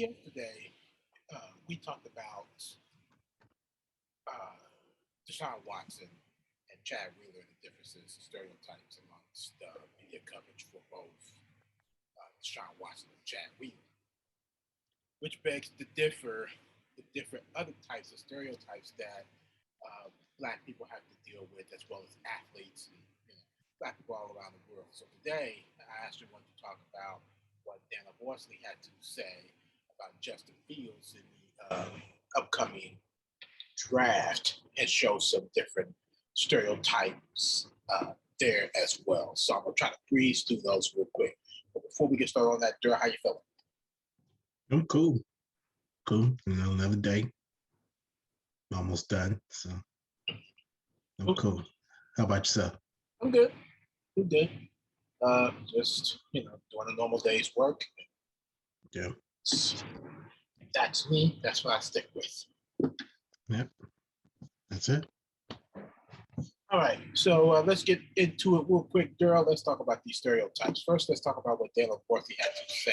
yesterday we talked about uh, Deshaun Watson and Chad Wheeler and the differences, stereotypes amongst media coverage for both Deshaun Watson and Chad Wheeler, which begs to differ the different other types of stereotypes that Black people have to deal with, as well as athletes and Black people all around the world. So today, I actually want to talk about what Dana Borsley had to say about Justin Fields in the upcoming draft and show some different stereotypes there as well. So I'm gonna try to breeze through those real quick. But before we get started on that, Darren, how you feeling? I'm cool. Cool. Another day. Almost done. So I'm cool. How about yourself? I'm good. I'm good. Just doing a normal day's work. Yeah. That's me. That's what I stick with. Yep. That's it. All right. So let's get into it real quick, Daryl. Let's talk about these stereotypes. First, let's talk about what Dana Borsley had to say.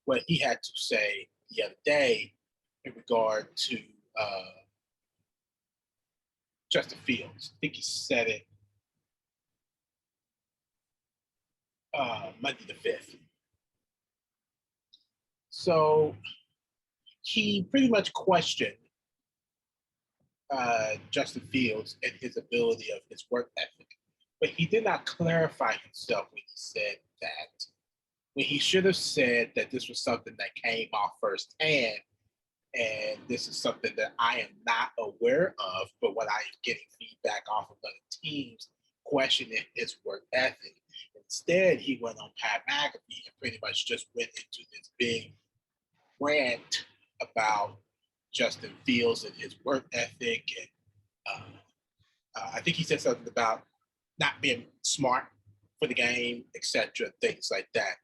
What he had to say the other day in regard to Justin Fields. I think he said it Monday the 5th. So he pretty much questioned Justin Fields and his ability of his work ethic, but he did not clarify himself when he said that. When he should have said that this was something that came off firsthand, and this is something that I am not aware of, but when I am getting feedback off of other teams questioning his work ethic. Instead, he went on Pat McAfee and pretty much just went into this big rant about Justin Fields and his work ethic. And I think he said something about not being smart for the game, etc., things like that.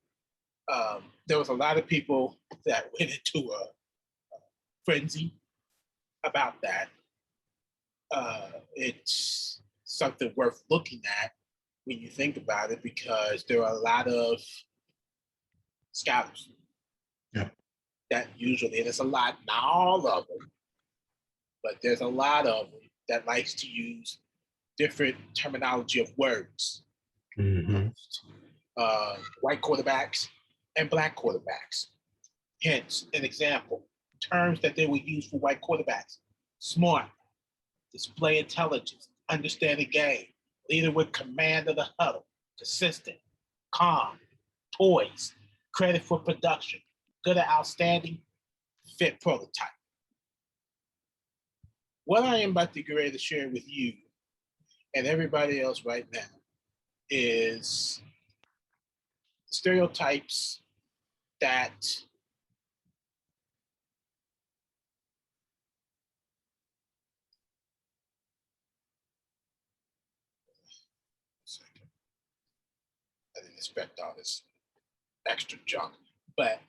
There was a lot of people that went into a frenzy about that. It's something worth looking at when you think about it, because there are a lot of scouts that usually, and it's a lot, not all of them, but there's a lot of them that likes to use different terminology of words. Mm-hmm. White quarterbacks and Black quarterbacks. Hence, an example, terms that they would use for white quarterbacks: smart, display intelligence, understand the game, leader with command of the huddle, consistent, calm, poised, credit for production, good at outstanding, fit prototype. What I am about to get ready to share with you and everybody else right now is stereotypes that I didn't expect all this extra junk, but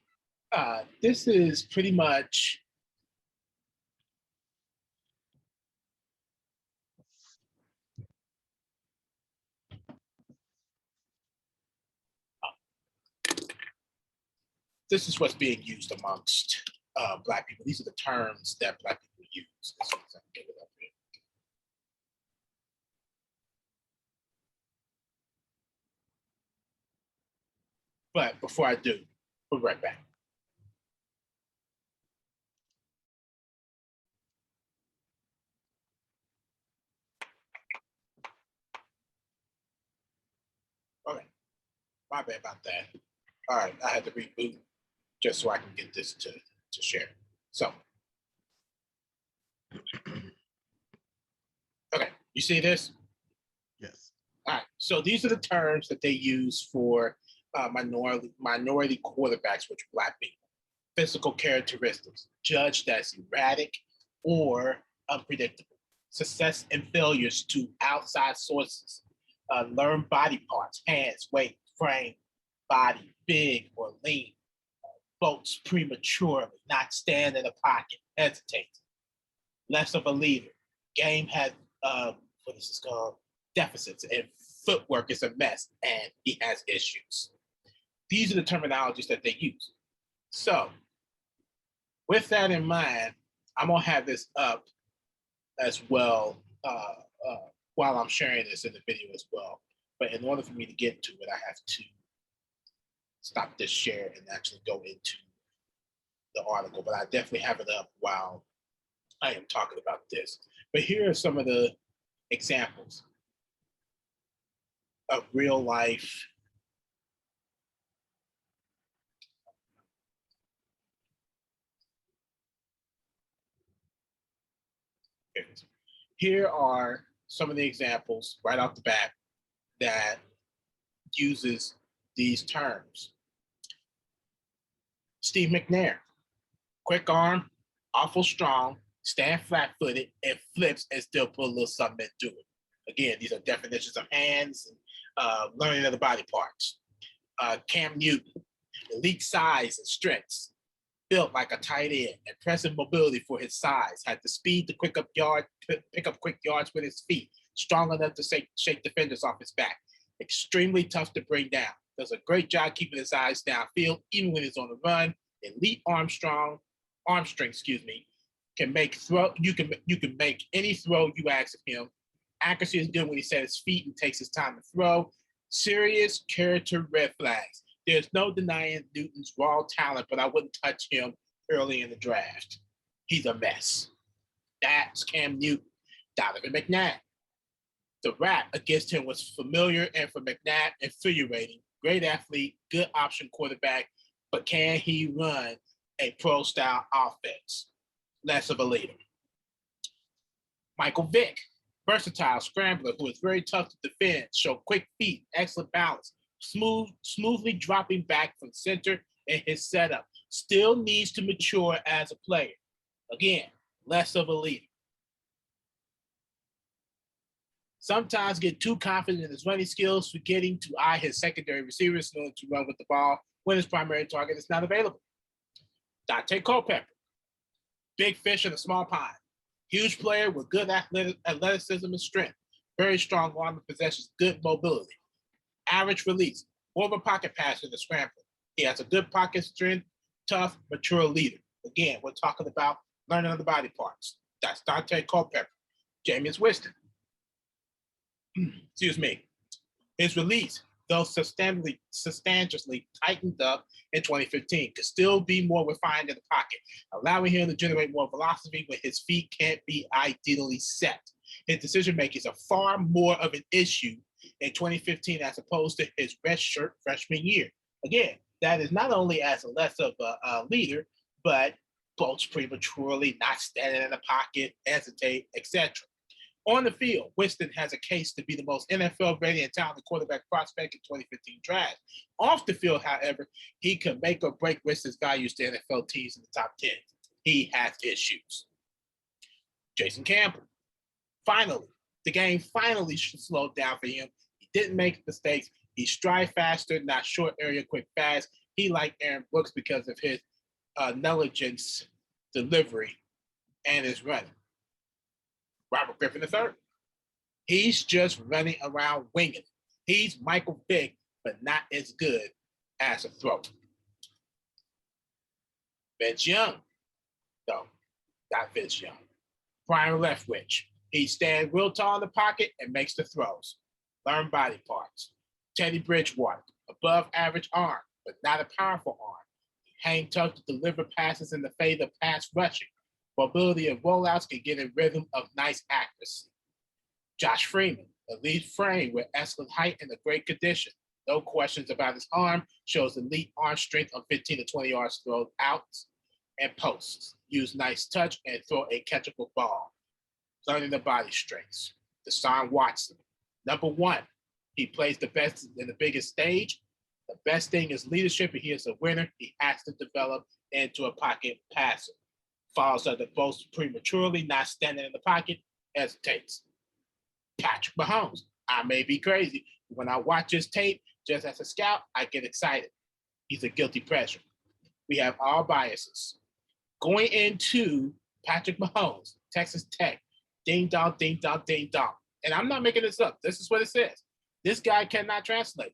this is pretty much this is what's being used amongst Black people. These are the terms that Black people use. As soon as I can get it up here. But before I do, we'll be right back. Okay, my bad about that. All right, I had to reboot just so I can get this to share. So, okay, you see this? Yes. All right, so these are the terms that they use for minority quarterbacks, which are Black people. Physical characteristics, judged as erratic or unpredictable. Success and failures to outside sources. Learned body parts, hands, weight, frame, body, big or lean. Votes prematurely, not stand in the pocket, hesitate. Less of a leader. Game has, what is this called? Deficits, and footwork is a mess, and he has issues. These are the terminologies that they use. So with that in mind, I'm gonna have this up as well while I'm sharing this in the video as well. But in order for me to get to it, I have to stop this share and actually go into the article. But I definitely have it up while I am talking about this. But here are some of the examples of real life here are some of the examples right off the bat that uses these terms. Steve McNair, quick arm, awful strong, stand flat-footed, and flips and still put a little something into it. Again, these are definitions of hands and learning of the body parts. Cam Newton, elite size and strengths, built like a tight end, impressive mobility for his size, had the speed to pick up quick yards with his feet, strong enough to shake defenders off his back, extremely tough to bring down. Does a great job keeping his eyes downfield, even when he's on the run. Elite arm strength, can make throw. You can make any throw you ask of him. Accuracy is good when he sets his feet and takes his time to throw. Serious character red flags. There's no denying Newton's raw talent, but I wouldn't touch him early in the draft. He's a mess. That's Cam Newton. Donovan McNabb. The rap against him was familiar and for McNabb infuriating. Great athlete, good option quarterback, but can he run a pro-style offense? Less of a leader. Michael Vick, versatile scrambler who is very tough to defend, show quick feet, excellent balance, smoothly dropping back from center in his setup. Still needs to mature as a player. Again, less of a leader. Sometimes get too confident in his running skills, forgetting to eye his secondary receivers in order to run with the ball when his primary target is not available. Dante Culpepper, big fish in a small pond. Huge player with good athleticism and strength. Very strong arm and possessions, good mobility. Average release, more of a pocket passer than scrambler. He has a good pocket strength, tough, mature leader. Again, we're talking about learning of the body parts. That's Dante Culpepper. Jameis Winston. Excuse me. His release, though substantially tightened up in 2015, could still be more refined in the pocket, allowing him to generate more velocity when his feet can't be ideally set. His decision making is far more of an issue in 2015 as opposed to his redshirt freshman year. Again, that is not only as less of a leader, but bolts prematurely, not standing in the pocket, hesitate, etc. On the field, Winston has a case to be the most NFL-ready and talented quarterback prospect in 2015 draft. Off the field, however, he can make or break Winston's values to NFL teams in the top 10. He has issues. Jason Campbell. Finally, the game finally slowed down for him. He didn't make mistakes. He strides faster, not short area quick fast. He liked Aaron Brooks because of his negligence delivery and his running. Robert Griffin III. He's just running around winging it. He's Michael Vick, but not as good as a thrower. Vince Young. No, not Vince Young. Brian Leftwich. He stands real tall in the pocket and makes the throws. Learn body parts. Teddy Bridgewater. Above average arm, but not a powerful arm. Hang tough to deliver passes in the face of pass rushing. Mobility of rollouts can get a rhythm of nice accuracy. Josh Freeman, elite frame with excellent height and a great condition. No questions about his arm. Shows elite arm strength on 15 to 20 yards thrown outs and posts. Use nice touch and throw a catchable ball. Learning the body strengths. Deshaun Watson. Number one, he plays the best in the biggest stage. The best thing is leadership, and he is a winner. He has to develop into a pocket passer. Falls under both prematurely, not standing in the pocket, hesitates. Patrick Mahomes. I may be crazy. When I watch his tape, just as a scout, I get excited. He's a guilty pleasure. We have all biases. Going into Patrick Mahomes, Texas Tech, ding dong, ding dong, ding dong. And I'm not making this up. This is what it says. This guy cannot translate.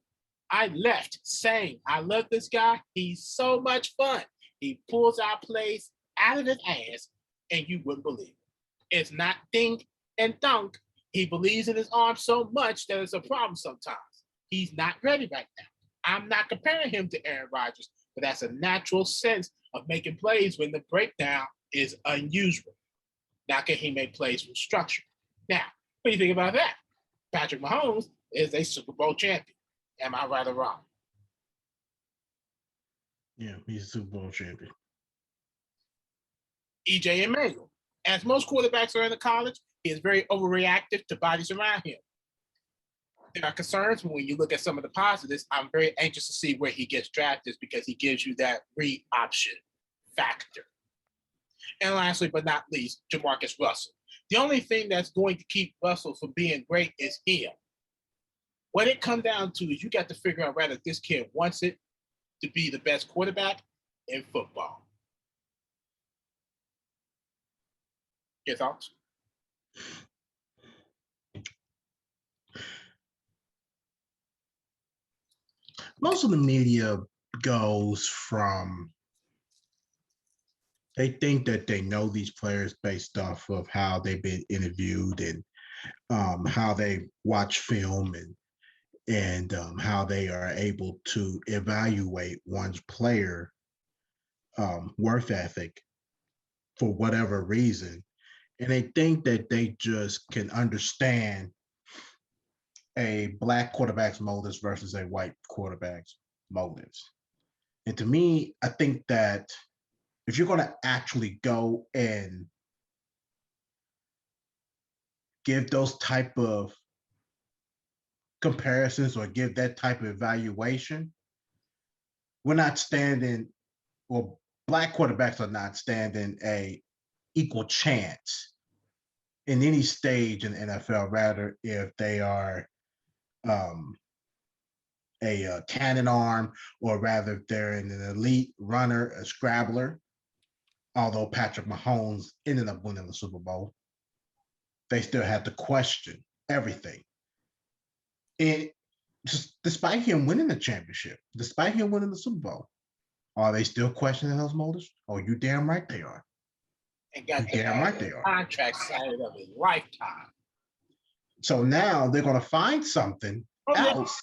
I left saying, I love this guy. He's so much fun. He pulls out plays out of his ass, and you wouldn't believe it. It's not dink and dunk. He believes in his arm so much that it's a problem sometimes. He's not ready right now. I'm not comparing him to Aaron Rodgers, but that's a natural sense of making plays when the breakdown is unusual. Now, can he make plays from structure? Now, what do you think about that? Patrick Mahomes is a Super Bowl champion. Am I right or wrong? Yeah, he's a Super Bowl champion. EJ Emanuel. As most quarterbacks are in the college, he is very overreactive to bodies around him. There are concerns, but when you look at some of the positives, I'm very anxious to see where he gets drafted because he gives you that read option factor. And lastly, but not least, Jamarcus Russell. The only thing that's going to keep Russell from being great is him. What it comes down to is you got to figure out whether this kid wants it to be the best quarterback in football. Your thoughts? Most of the media goes from they think that they know these players based off of how they've been interviewed and how they watch film and how they are able to evaluate one's player worth ethic for whatever reason. And they think that they just can understand a black quarterback's motives versus a white quarterback's motives. And to me, I think that if you're going to actually go and give those type of comparisons or give that type of evaluation, we're not standing, or black quarterbacks are not standing a equal chance in any stage in the NFL, rather if they are a cannon arm, or rather if they're an elite runner, a scrabbler. Although Patrick Mahomes ended up winning the Super Bowl, they still had to question everything. And just despite him winning the championship, despite him winning the Super Bowl, are they still questioning those motives? Oh, you damn right they are. And got You damn right they are. Contract signed of his lifetime. So now they're going to find something else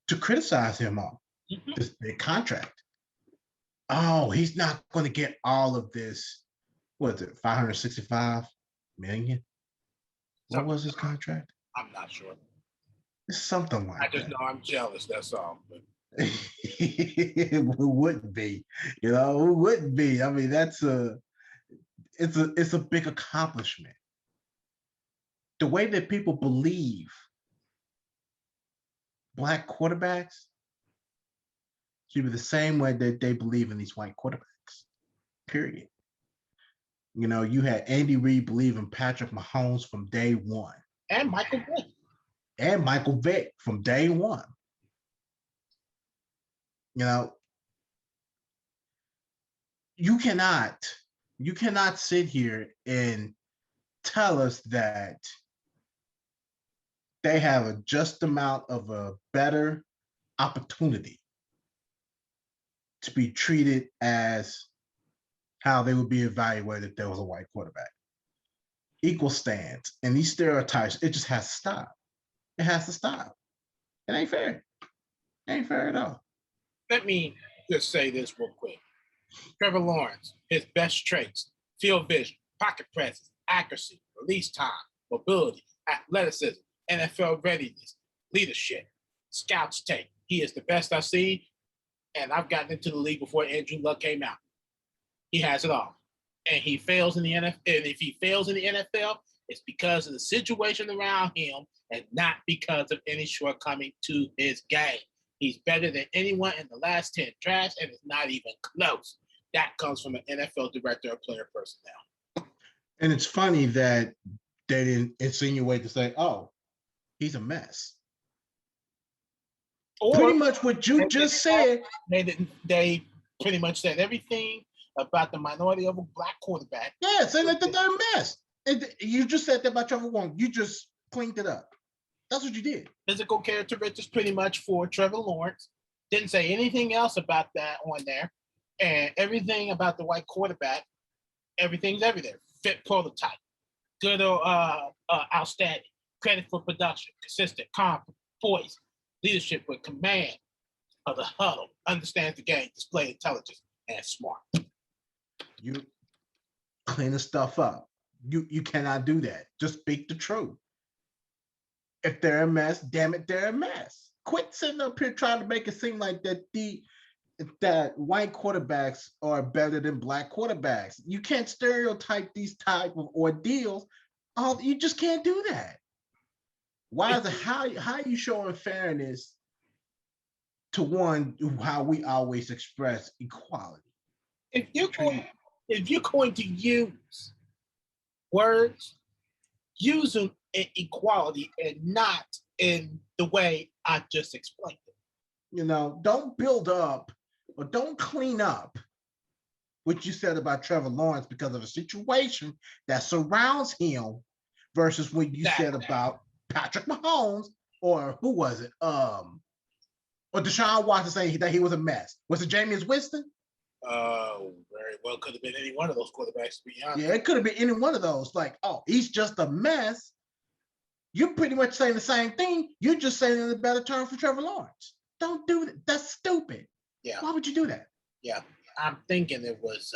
to criticize him on. This big contract. Oh, he's not going to get all of this. What is it? 565 million? What was his contract? I'm not sure. It's something like that. I just know I'm jealous. That's all. But it wouldn't be, it wouldn't be. I mean, it's a big accomplishment. The way that people believe black quarterbacks should be the same way that they believe in these white quarterbacks. Period. You had Andy Reid believe in Patrick Mahomes from day one. And Michael Vick. And Michael Vick from day one. You cannot sit here and tell us that they have a just amount of a better opportunity to be treated as how they would be evaluated if there was a white quarterback. Equal stands and these stereotypes, it just has to stop. It has to stop. It ain't fair. It ain't fair at all. Let me just say this real quick. Trevor Lawrence, his best traits: field vision, pocket presence, accuracy, release time, mobility, athleticism, NFL readiness, leadership, scouts tape. He is the best I've seen, and I've gotten into the league before Andrew Luck came out. He has it all. And he fails in the NFL. And if he fails in the NFL, it's because of the situation around him and not because of any shortcoming to his game. He's better than anyone in the last 10 drafts, and it's not even close. That comes from an NFL director of player personnel. And it's funny that they didn't insinuate to say, oh, he's a mess. Or pretty much what you just said. They pretty much said everything about the minority of a black quarterback. Yeah, saying that they're a mess. And you just said that about Trevor Lawrence. You just cleaned it up. That's what you did. Physical characteristics pretty much for Trevor Lawrence. Didn't say anything else about that on there. And everything about the white quarterback, everything's everything. Fit prototype, good or outstanding, credit for production, consistent, calm, poised, leadership with command of the huddle, understands the game, display intelligence, and smart. You cleaning stuff up. You cannot do that. Just speak the truth. If they're a mess, damn it, they're a mess. Quit sitting up here trying to make it seem like that white quarterbacks are better than black quarterbacks. You can't stereotype these type of ordeals. You just can't do that. Why is it how are you showing fairness to one how we always express equality? If you're going to use words, use them in equality and not in the way I just explained it. You know, don't build up or don't clean up what you said about Trevor Lawrence because of a situation that surrounds him versus what you said about Patrick Mahomes or who was it? Or Deshaun Watson saying that he was a mess. Was it Jameis Winston? Very well could have been any one of those quarterbacks, to be honest. Yeah, it could have been any one of those. Like, oh, he's just a mess. You're pretty much saying the same thing. You're just saying in a better term for Trevor Lawrence. Don't do that. That's stupid. Yeah. Why would you do that? Yeah. I'm thinking it was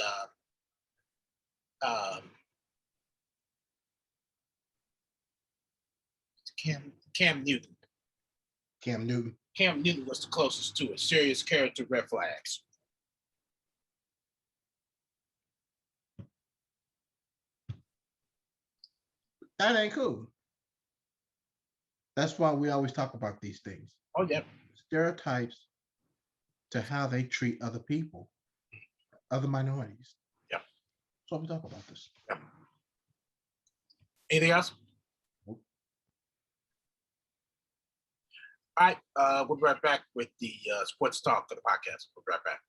Cam Newton. Cam Newton. Cam Newton was the closest to it. Serious character red flags. That ain't cool. That's why we always talk about these things. Oh, yeah. Stereotypes to how they treat other people, other minorities. Yeah. That's why we talk about this. Yeah. Anything else? Nope. All right. We'll be right back with the sports talk of the podcast. We'll be right back.